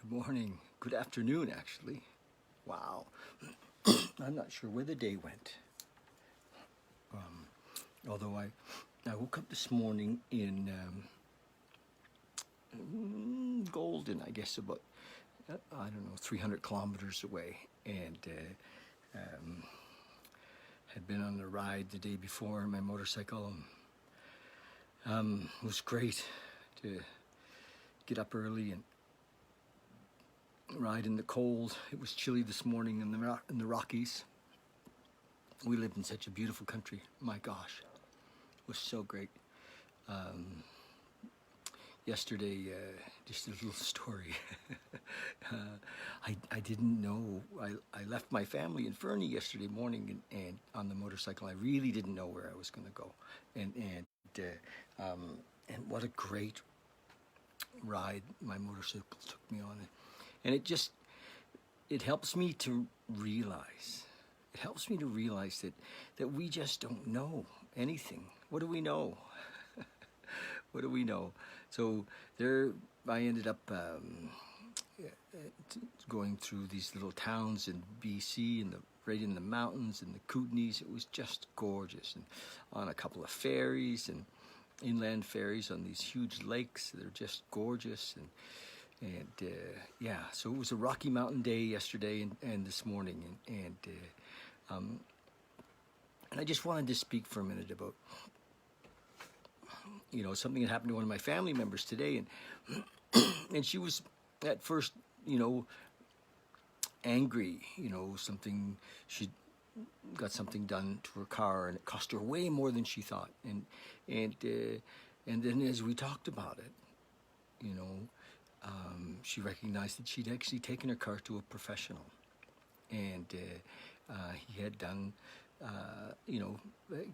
Good morning. Good afternoon, actually. Wow. I'm not sure where the day went. Although I woke up this morning in Golden, I guess about, I don't know, 300 kilometers away. And had been on a ride the day before on my motorcycle. It was great to get up early and ride in the cold. It was chilly this morning in the Rockies. We lived in such a beautiful country. My gosh, it was so great. Yesterday, just a little story. I didn't know. I left my family in Fernie yesterday morning and on the motorcycle. I really didn't know where I was going to go, and what a great ride my motorcycle took me on, and it helps me to realize. It helps me to realize that we just don't know anything. What do we know? What do we know? So there, I ended up going through these little towns in BC and right in the mountains and the Kootenays. It was just gorgeous, and on a couple of ferries and inland ferries on these huge lakes. They're just gorgeous, and yeah. So it was a Rocky Mountain day yesterday and this morning, and I just wanted to speak for a minute about something that happened to one of my family members today, and she was at first angry. Something, she got something done to her car and it cost her way more than she thought, and then as we talked about it, she recognized that she'd actually taken her car to a professional, and he had done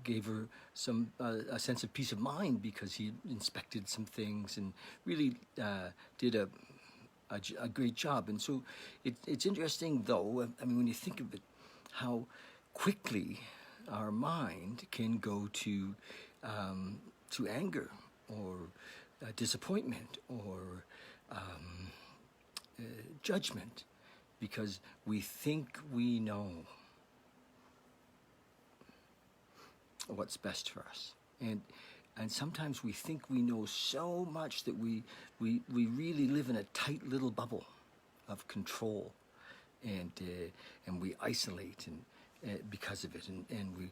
gave her some a sense of peace of mind because he inspected some things and really did a great job. And so it's interesting, though. I mean, when you think of it, how quickly our mind can go to anger or disappointment or judgment because we think we know what's best for us, and sometimes we think we know so much that we really live in a tight little bubble of control, and we isolate and because of it, and we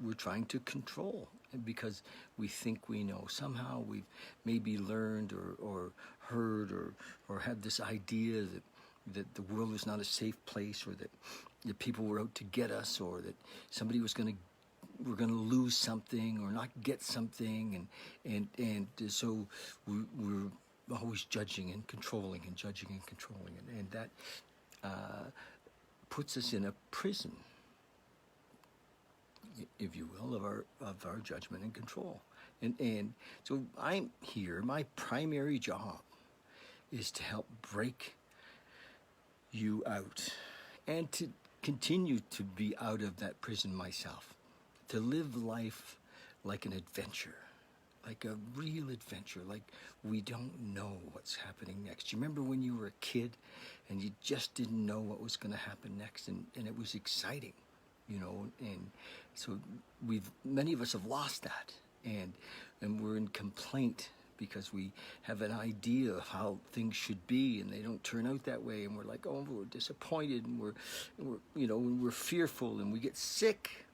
we're trying to control because we think we know. Somehow we've maybe learned or heard or had this idea that the world is not a safe place, or that people were out to get us, or that somebody we're going to lose something or not get something, and so we're always judging and controlling and judging and controlling, and that puts us in a prison, if you will, of our judgment and control. And so I'm here. My primary job is to help break you out and to continue to be out of that prison myself, to live life like an adventure, like a real adventure, like we don't know what's happening next. You remember when you were a kid and you just didn't know what was going to happen next, and it was exciting, and so many of us have lost that, and we're in complaint because we have an idea of how things should be, and they don't turn out that way, and we're like, oh, we're disappointed, and we're fearful, and we get sick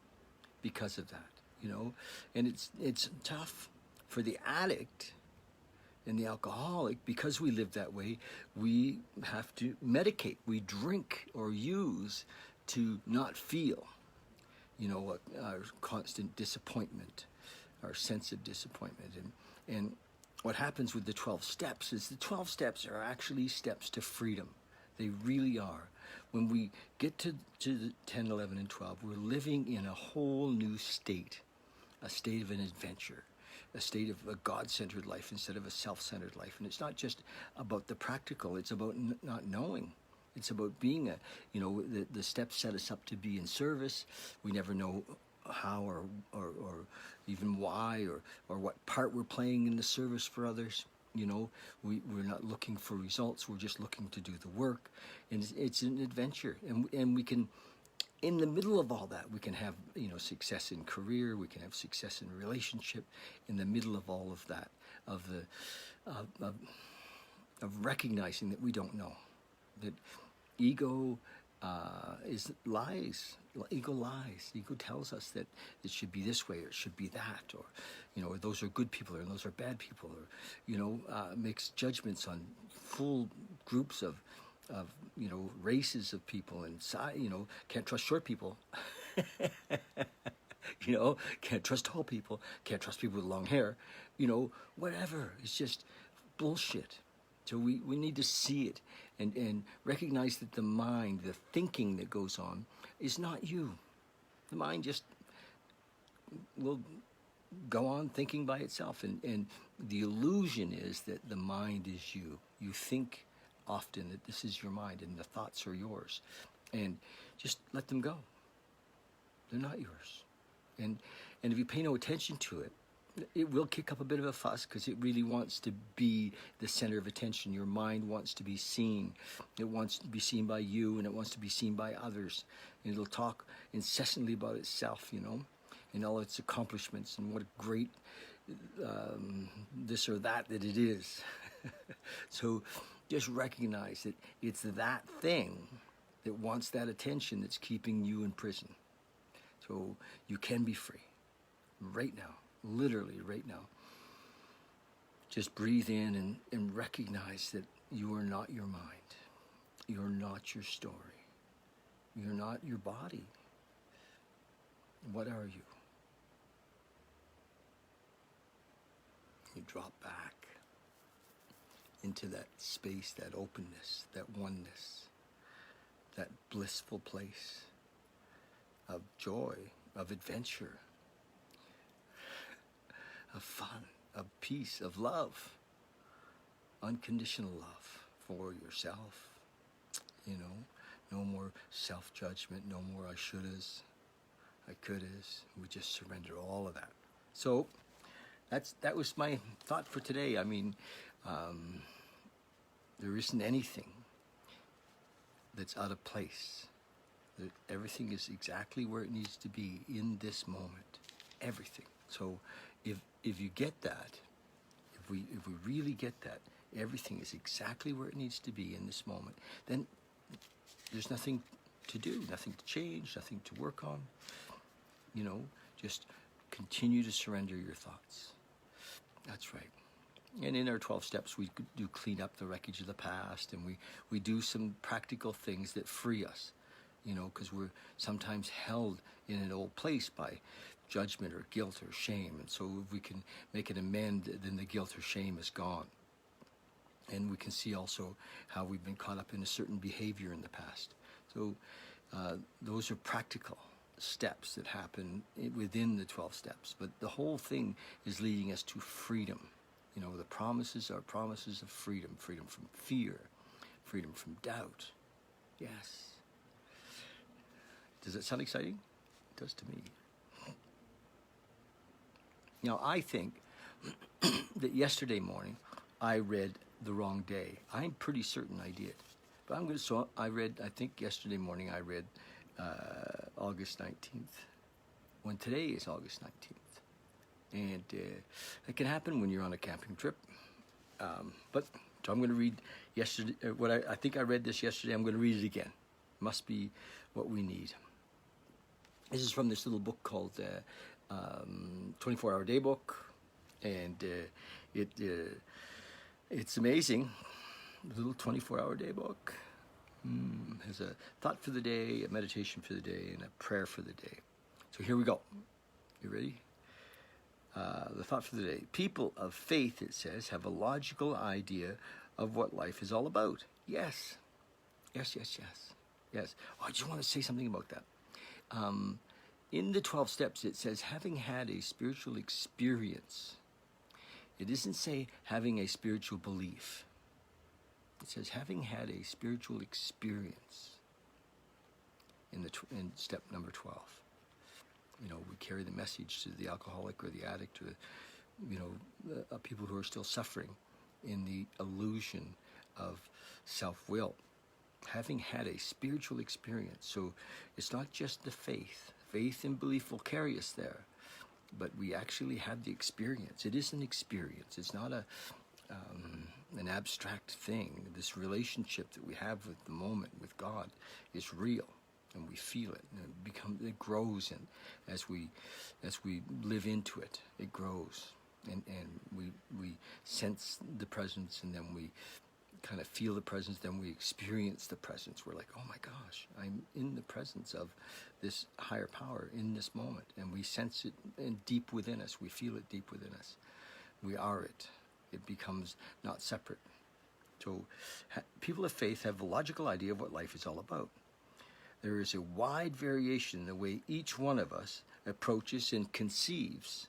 because of that, and it's tough for the addict and the alcoholic. Because we live that way, we have to medicate. We drink or use to not feel, our constant disappointment, our sense of disappointment, and what happens with the 12 steps is the 12 steps are actually steps to freedom. They really are. When we get to the 10, 11, and 12, we're living in a whole new state, a state of an adventure, a state of a God-centered life instead of a self-centered life. And it's not just about the practical, it's about not knowing. It's about being the steps set us up to be in service. We never know how or even why or what part we're playing in the service for others. You know, we're not looking for results. We're just looking to do the work. And it's an adventure. And we can, in the middle of all that, we can have, success in career. We can have success in relationship. In the middle of all of that, of recognizing that we don't know, that ego is lies. Ego lies. Ego tells us that it should be this way, or it should be that, or those are good people, or those are bad people, or makes judgments on full groups of races of people, and can't trust short people. Can't trust tall people, can't trust people with long hair, whatever. It's just bullshit. So we need to see it and recognize that the mind, the thinking that goes on, is not you. The mind just will go on thinking by itself. And the illusion is that the mind is you. You think often that this is your mind and the thoughts are yours. And just let them go. They're not yours. And if you pay no attention to it, it will kick up a bit of a fuss, because it really wants to be the center of attention. Your mind wants to be seen. It wants to be seen by you, and it wants to be seen by others. And it'll talk incessantly about itself, and all its accomplishments, and what a great this or that it is. So just recognize that it's that thing that wants that attention that's keeping you in prison. So you can be free right now. Literally right now. Just breathe in and recognize that you are not your mind. You're not your story. You're not your body. What are you? You drop back into that space, that openness, that oneness, that blissful place of joy, of adventure, of fun, of peace, of love, unconditional love for yourself. No more self-judgment, no more I shouldas, I couldas. We just surrender all of that. So that was my thought for today. I mean, there isn't anything that's out of place. Everything is exactly where it needs to be in this moment. Everything. So if you get that, if we really get that, everything is exactly where it needs to be in this moment, then there's nothing to do, nothing to change, nothing to work on. Just continue to surrender your thoughts. That's right. And in our 12 steps, we do clean up the wreckage of the past, and we do some practical things that free us, because we're sometimes held in an old place by judgment or guilt or shame. And so if we can make an amend, then the guilt or shame is gone. And we can see also how we've been caught up in a certain behavior in the past. So those are practical steps that happen within the 12 steps. But the whole thing is leading us to freedom. The promises are promises of freedom. Freedom from fear. Freedom from doubt. Yes. Does that sound exciting? It does to me. Now, I think that yesterday morning I read the wrong day. I'm pretty certain I did. But I think yesterday morning I read August 19th, when today is August 19th. And it can happen when you're on a camping trip. So I'm going to read yesterday, I think I read this yesterday. I'm going to read it again. Must be what we need. This is from this little book called 24-Hour Day Book, and it's amazing. The little 24-Hour Day Book has a thought for the day, a meditation for the day, and a prayer for the day. So here we go. You ready? The thought for the day. People of faith, it says, have a logical idea of what life is all about. Yes. Yes. Oh, I just want to say something about that. In the 12 steps, it says, having had a spiritual experience. It doesn't say having a spiritual belief. It says having had a spiritual experience in step number 12. We carry the message to the alcoholic or the addict or, people who are still suffering. in the illusion of self-will, having had a spiritual experience. So it's not just the faith. Faith and belief will carry us there, but we actually have the experience. It is an experience. It's not an abstract thing. This relationship that we have with the moment, with God, is real, and we feel it. And it grows, and as we live into it, it grows, and we sense the presence, and then we kind of feel the presence, then we experience the presence. We're like, oh my gosh, I'm in the presence of this higher power in this moment, and we sense it deep within us. We feel it deep within us. We are it. It becomes not separate. So people of faith have a logical idea of what life is all about. There is a wide variation in the way each one of us approaches and conceives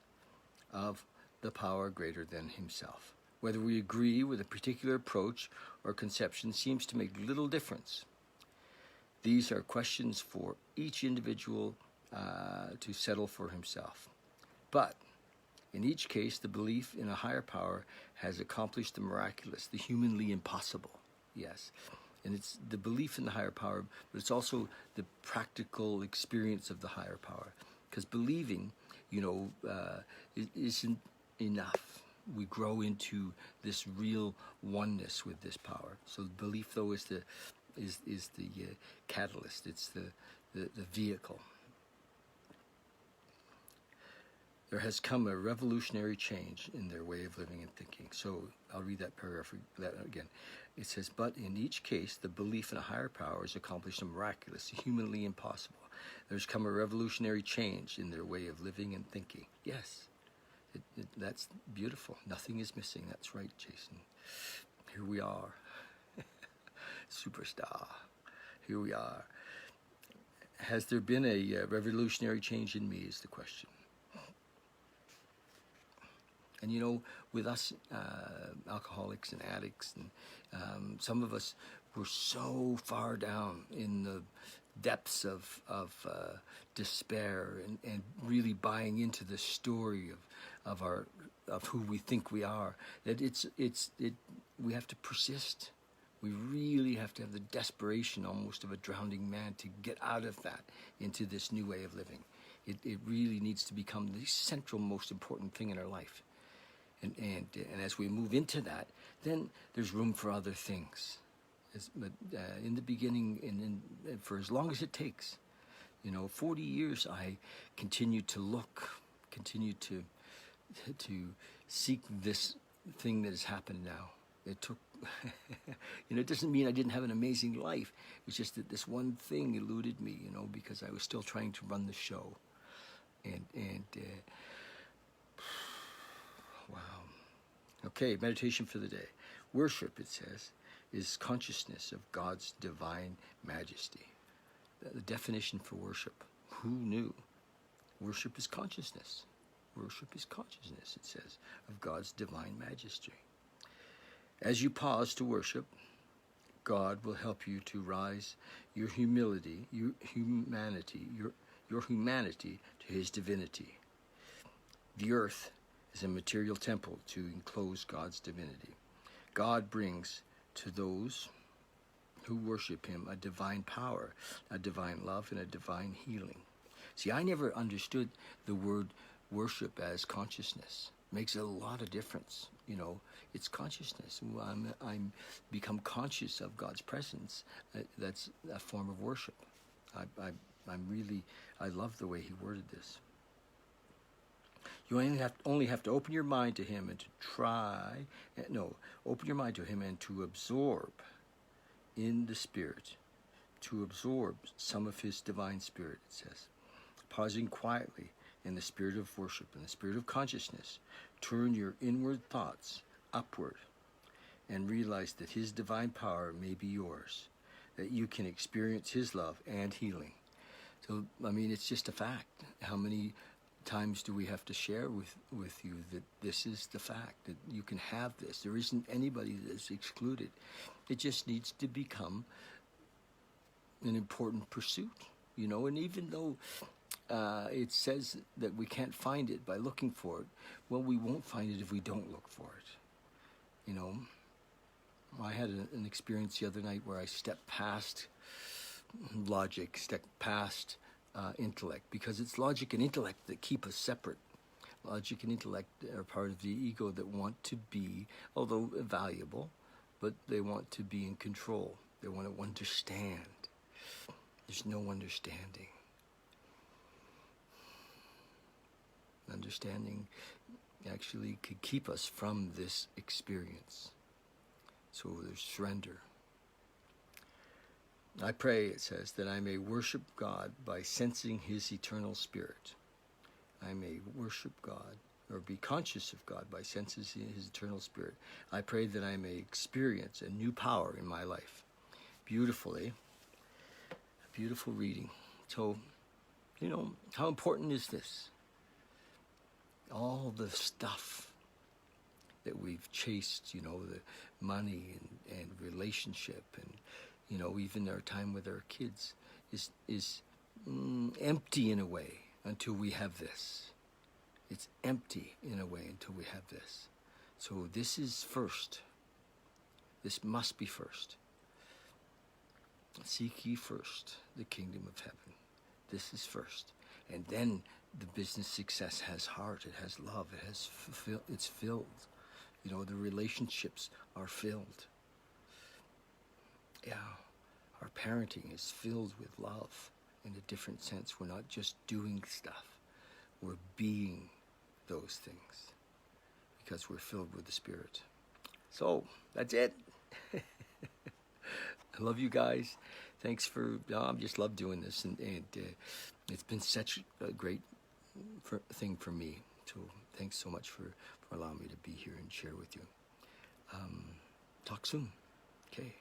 of the power greater than himself. Whether we agree with a particular approach or conception seems to make little difference. These are questions for each individual to settle for himself. But in each case, the belief in a higher power has accomplished the miraculous, the humanly impossible. Yes. And it's the belief in the higher power, but it's also the practical experience of the higher power. Because believing, isn't enough. We grow into this real oneness with this power. So belief, though, is the catalyst. It's the vehicle. There has come a revolutionary change in their way of living and thinking. So I'll read that paragraph again. It says, but in each case, the belief in a higher power has accomplished the miraculous, the humanly impossible. There's come a revolutionary change in their way of living and thinking. Yes, that's beautiful. Nothing is missing. That's right, Jason. Here we are. Superstar. Here we are. Has there been a revolutionary change in me is the question. And with us alcoholics and addicts, and some of us were so far down in the depths of despair and really buying into the story of who we think we are, that we have to persist. We really have to have the desperation almost of a drowning man to get out of that into this new way of living. It really needs to become the central, most important thing in our life. And as we move into that, then there's room for other things. But in the beginning, and for as long as it takes, 40 years, I continued to look, continued to seek this thing that has happened now. It took, it doesn't mean I didn't have an amazing life. It's just that this one thing eluded me, because I was still trying to run the show. And wow. Okay, meditation for the day. Worship, it says, is consciousness of God's divine majesty. The definition for worship. Who knew? Worship is consciousness. Worship is consciousness, it says, of God's divine majesty. As you pause to worship, God will help you to rise your humility, your humanity to his divinity. The earth is a material temple to enclose God's divinity. God brings to those who worship him a divine power, a divine love, and a divine healing. See, I never understood the word worship as consciousness. It makes a lot of difference. It's consciousness. I'm become conscious of God's presence. That's a form of worship. I love the way he worded this. You only have to open your mind to him and to open your mind to him and to absorb in the Spirit, to absorb some of his divine spirit, it says. Pausing quietly in the spirit of worship, in the spirit of consciousness, turn your inward thoughts upward and realize that his divine power may be yours, that you can experience his love and healing. So, it's just a fact. How many times do we have to share with you that this is the fact, that you can have this? There isn't anybody that's excluded. It just needs to become an important pursuit, and even though it says that we can't find it by looking for it, well, we won't find it if we don't look for it. You know, I had an experience the other night where I stepped past logic, stepped past intellect, because it's logic and intellect that keep us separate. Logic and intellect are part of the ego that want to be, although valuable, but they want to be in control. They want to understand. There's no understanding. Understanding actually could keep us from this experience. So there's surrender. I pray, it says, that I may worship God by sensing his eternal spirit. I may worship God, or be conscious of God by sensing his eternal spirit. I pray that I may experience a new power in my life. Beautifully, beautiful reading. So, you know, how important is this? All the stuff that we've chased, you know, the money and relationship, and, you know, even our time with our kids is empty in a way until we have this. It's empty in a way until we have this. So this is first. This must be first. Seek ye first the kingdom of heaven. This is first. And then the business success has heart, it has love, it has it's filled. You know, the relationships are filled. Yeah, our parenting is filled with love in a different sense. We're not just doing stuff. We're being those things because we're filled with the Spirit. So, that's it. I love you guys. Thanks for, I just love doing this, and it's been such a great thing for me. So thanks so much for allowing me to be here and share with you. Talk soon. Okay.